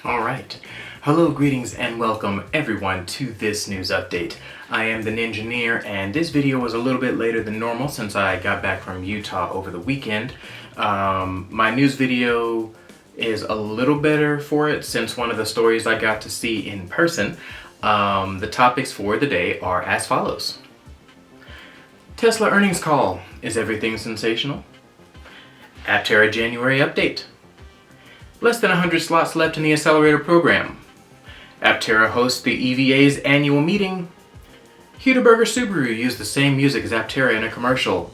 Alright. Hello, greetings, and welcome everyone to this news update. I am the Ninjaneer, and this video was a little bit later than normal since I got back from Utah over the weekend. My news video is a little better for it since one of the stories I got to see in person. The topics for the day are as follows. Tesla earnings call. Is everything sensational? Aptera January update. Less than 100 slots left in the accelerator program. Aptera hosts the EVA's annual meeting. Hudiberger Subaru used the same music as Aptera in a commercial.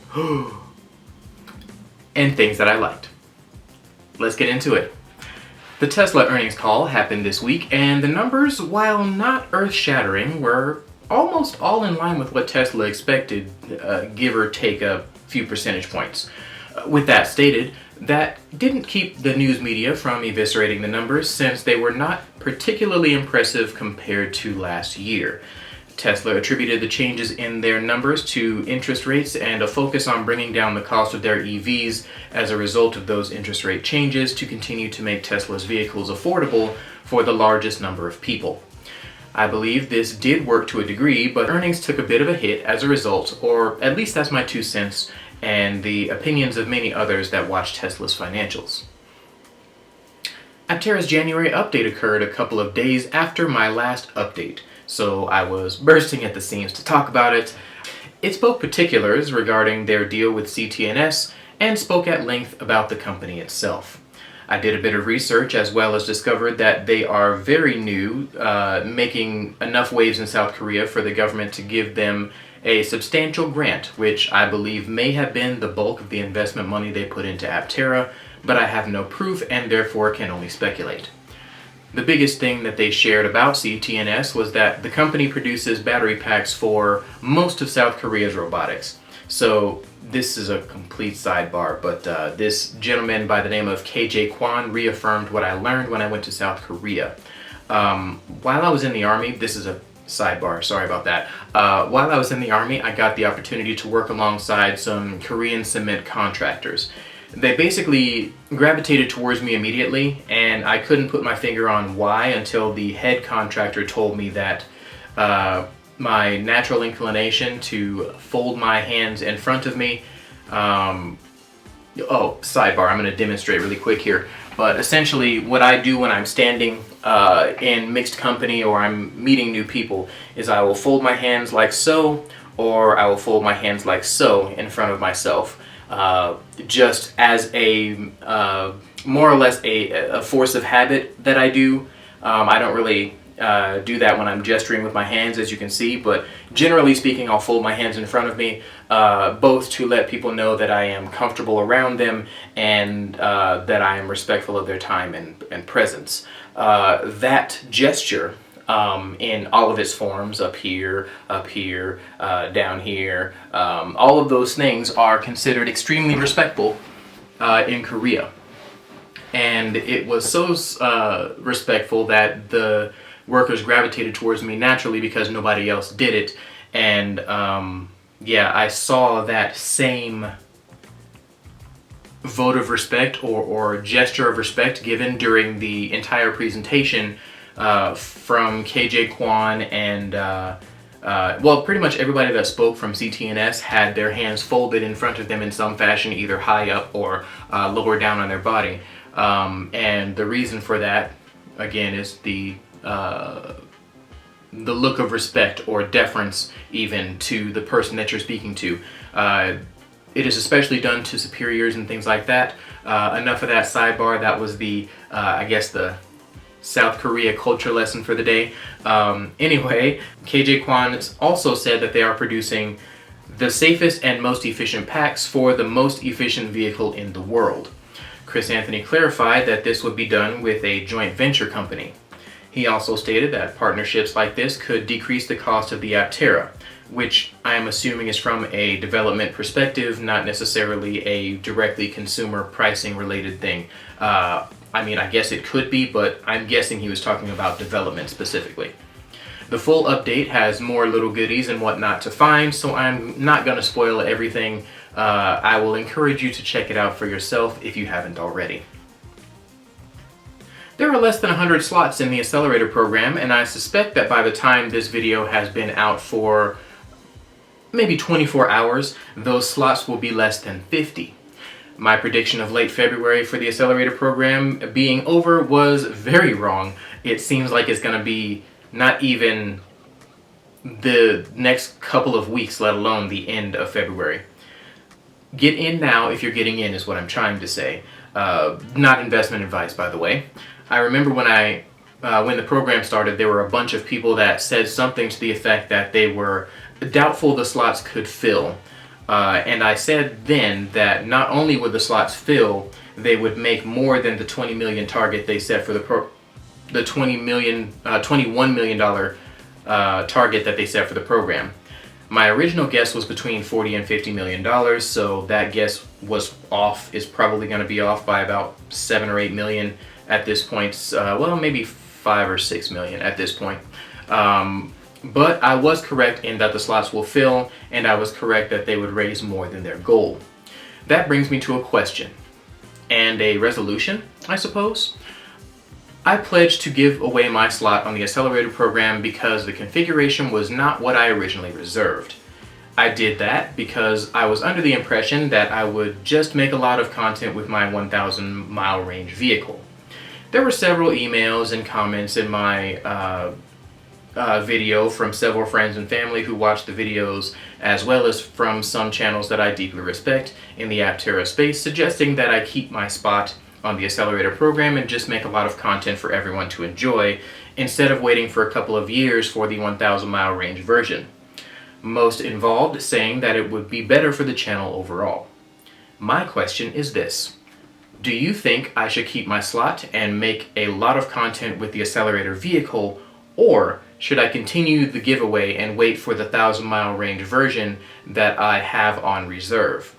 And things that I liked. Let's get into it. The Tesla earnings call happened this week, and the numbers, while not earth-shattering, were almost all in line with what Tesla expected, give or take a few percentage points. With that stated, that didn't keep the news media from eviscerating the numbers since they were not particularly impressive compared to last year. Tesla attributed the changes in their numbers to interest rates and a focus on bringing down the cost of their EVs as a result of those interest rate changes to continue to make Tesla's vehicles affordable for the largest number of people. I believe this did work to a degree, but earnings took a bit of a hit as a result, or at least that's my 2 cents, and the opinions of many others that watch Tesla's financials. Aptera's January update occurred a couple of days after my last update, so I was bursting at the seams to talk about it. It spoke particulars regarding their deal with CTNS and spoke at length about the company itself. I did a bit of research as well as discovered that they are very new, making enough waves in South Korea for the government to give them a substantial grant, which I believe may have been the bulk of the investment money they put into Aptera, but I have no proof and therefore can only speculate. The biggest thing that they shared about CTNS was that the company produces battery packs for most of South Korea's robotics. So this is a complete sidebar, but this gentleman by the name of KJ Kwon reaffirmed what I learned when I went to South Korea. While I was in the Army, this is a sidebar, sorry about that. While I was in the Army, I got the opportunity to work alongside some Korean cement contractors. They basically gravitated towards me immediately, and I couldn't put my finger on why until the head contractor told me that my natural inclination to fold my hands in front of me, sidebar, I'm going to demonstrate really quick here, but essentially what I do when I'm standing in mixed company or I'm meeting new people is I will fold my hands like so, or I will fold my hands like so in front of myself, just as a more or less a force of habit that I do. I don't really do that when I'm gesturing with my hands, as you can see, but generally speaking, I'll fold my hands in front of me, both to let people know that I am comfortable around them and that I am respectful of their time and presence. That gesture, in all of its forms, up here, down here, all of those things are considered extremely respectful in Korea. And it was so respectful that the workers gravitated towards me naturally because nobody else did it. And yeah, I saw that same vote of respect or gesture of respect given during the entire presentation from KJ Kwon and well, pretty much everybody that spoke from CTNS had their hands folded in front of them in some fashion, either high up or lower down on their body. And the reason for that, again, is the look of respect or deference even to the person that you're speaking to. It is especially done to superiors and things like that. Enough of that sidebar. That was the, I guess, the South Korea culture lesson for the day. Anyway, KJ Kwon also said that they are producing the safest and most efficient packs for the most efficient vehicle in the world. Chris Anthony clarified that this would be done with a joint venture company. He also stated that partnerships like this could decrease the cost of the Aptera, which I am assuming is from a development perspective, not necessarily a directly consumer pricing related thing. I mean, I guess it could be, but I'm guessing he was talking about development specifically. The full update has more little goodies and whatnot to find, so I'm not going to spoil everything. I will encourage you to check it out for yourself if you haven't already. There are less than 100 slots in the accelerator program, and I suspect that by the time this video has been out for maybe 24 hours, those slots will be less than 50. My prediction of late February for the accelerator program being over was very wrong. It seems like it's going to be not even the next couple of weeks, let alone the end of February. Get in now if you're getting in, is what I'm trying to say. Not investment advice, by the way. I remember when the program started, there were a bunch of people that said something to the effect that they were doubtful the slots could fill. And I said then that not only would the slots fill, they would make more than the 20 million target they set for the $21 million target that they set for the program. My original guess was between $40 and $50 million, so that guess was off. It's probably going to be off by about 7 or 8 million at this point. Well, maybe 5 or 6 million at this point. But I was correct in that the slots will fill, and I was correct that they would raise more than their goal. That brings me to a question, and a resolution, I suppose. I pledged to give away my slot on the accelerator program because the configuration was not what I originally reserved. I did that because I was under the impression that I would just make a lot of content with my 1,000 mile range vehicle. There were several emails and comments in my video from several friends and family who watched the videos, as well as from some channels that I deeply respect in the Aptera space, suggesting that I keep my spot on the accelerator program and just make a lot of content for everyone to enjoy, instead of waiting for a couple of years for the 1,000 mile range version. Most involved saying that it would be better for the channel overall. My question is this: do you think I should keep my slot and make a lot of content with the accelerator vehicle, or should I continue the giveaway and wait for the 1,000 mile range version that I have on reserve?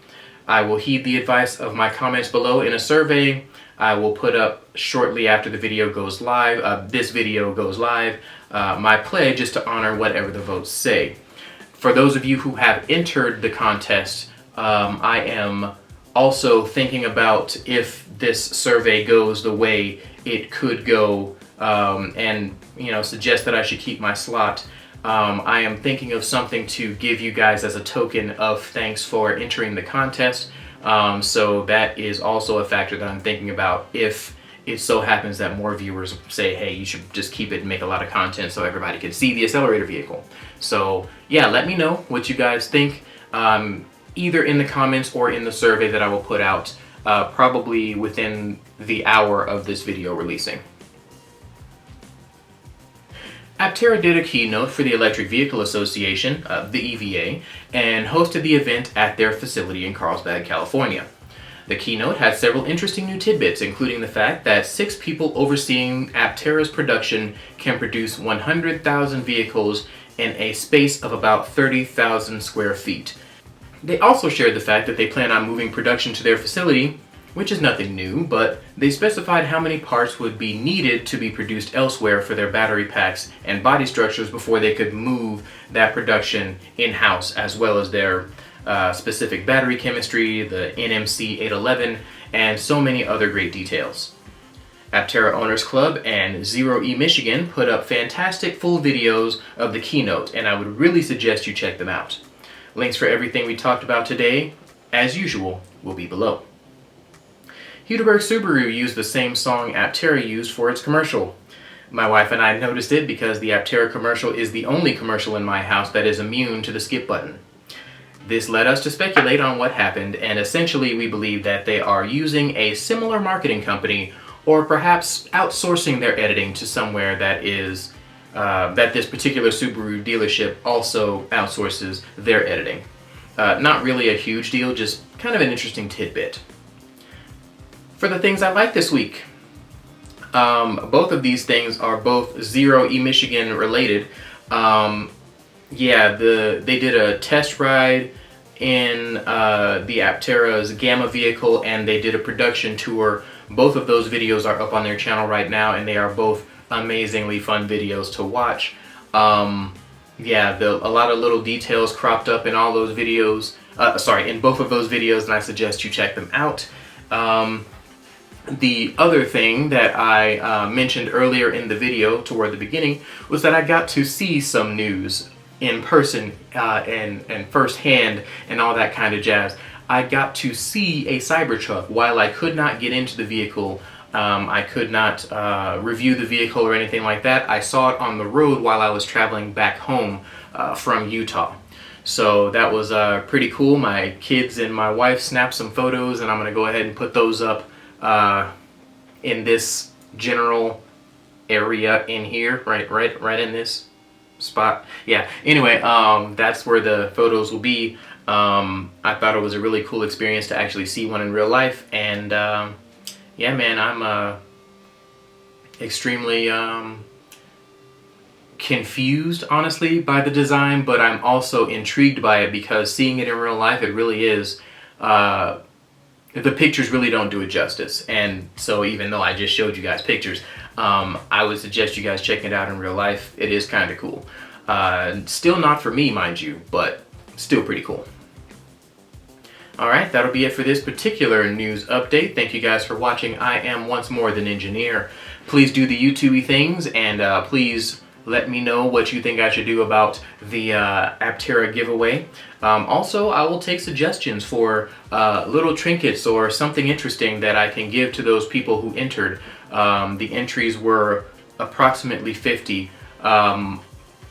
I will heed the advice of my comments below in a survey I will put up shortly after the video goes live. This video goes live. My pledge is to honor whatever the votes say. For those of you who have entered the contest, I am also thinking about if this survey goes the way it could go, and suggest that I should keep my slot. I am thinking of something to give you guys as a token of thanks for entering the contest. So that is also a factor that I'm thinking about if it so happens that more viewers say, hey, you should just keep it and make a lot of content so everybody can see the accelerator vehicle. So yeah, let me know what you guys think, either in the comments or in the survey that I will put out probably within the hour of this video releasing. Aptera did a keynote for the Electric Vehicle Association, the EVA, and hosted the event at their facility in Carlsbad, California. The keynote had several interesting new tidbits, including the fact that 6 people overseeing Aptera's production can produce 100,000 vehicles in a space of about 30,000 square feet. They also shared the fact that they plan on moving production to their facility, which is nothing new, but they specified how many parts would be needed to be produced elsewhere for their battery packs and body structures before they could move that production in-house, as well as their specific battery chemistry, the NMC 811, and so many other great details. Aptera Owners Club and ZeroE Michigan put up fantastic full videos of the keynote, and I would really suggest you check them out. Links for everything we talked about today, as usual, will be below. Hudiberger Subaru used the same song Aptera used for its commercial. My wife and I noticed it because the Aptera commercial is the only commercial in my house that is immune to the skip button. This led us to speculate on what happened, and essentially we believe that they are using a similar marketing company, or perhaps outsourcing their editing to somewhere that is that this particular Subaru dealership also outsources their editing. Not really a huge deal, just kind of an interesting tidbit. For the things I like this week, both of these things are both ZeroE Michigan related. Yeah, they did a test ride in the Aptera's Gamma vehicle, and they did a production tour. Both of those videos are up on their channel right now, and they are both amazingly fun videos to watch. Yeah, a lot of little details cropped up in all those videos. In both of those videos, and I suggest you check them out. The other thing that I mentioned earlier in the video toward the beginning was that I got to see some news in person and firsthand and all that kind of jazz. I got to see a Cybertruck. While I could not get into the vehicle, I could not review the vehicle or anything like that. I saw it on the road while I was traveling back home from Utah. So that was pretty cool. My kids and my wife snapped some photos, and I'm going to go ahead and put those up in this general area in here, right in this spot. Yeah, anyway, that's where the photos will be. I thought it was a really cool experience to actually see one in real life, and yeah, man, I'm extremely confused, honestly, by the design, but I'm also intrigued by it because seeing it in real life, it really is, the pictures really don't do it justice. And so even though I just showed you guys pictures, I would suggest you guys checking it out in real life. It is kind of cool. Still not for me, mind you, but still pretty cool. Alright, that'll be it for this particular news update. Thank you guys for watching. I am once more the Ninjaneer. Please do the YouTube-y things, and please let me know what you think I should do about the Aptera giveaway. Also, I will take suggestions for little trinkets or something interesting that I can give to those people who entered. The entries were approximately 50.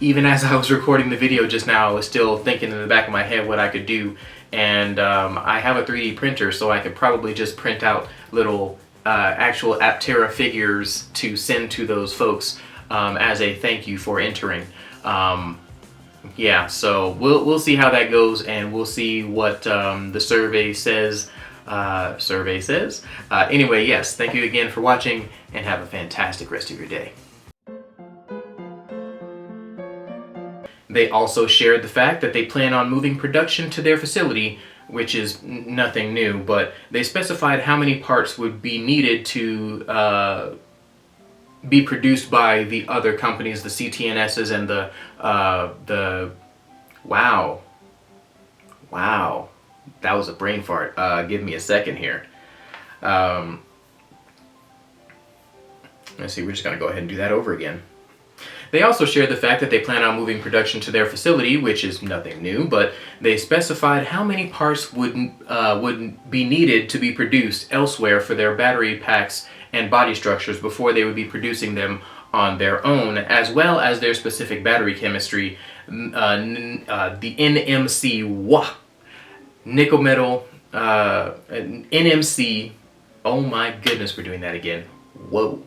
Even as I was recording the video just now, I was still thinking in the back of my head what I could do. And I have a 3D printer, so I could probably just print out little actual Aptera figures to send to those folks as a thank you for entering. Yeah, so we'll see how that goes, and we'll see what the survey says. Anyway, yes, thank you again for watching, and have a fantastic rest of your day. They also shared the fact that they plan on moving production to their facility, which is nothing new, but they specified how many parts would be needed to be produced by the other companies, the CTNSs and wow, that was a brain fart. Give me a second here. Let's see, we're just gonna go ahead and do that over again. They also shared the fact that they plan on moving production to their facility, which is nothing new, but they specified how many parts would be needed to be produced elsewhere for their battery packs and body structures before they would be producing them on their own, as well as their specific battery chemistry, the NMC, nickel metal, NMC, oh my goodness, we're doing that again, whoa.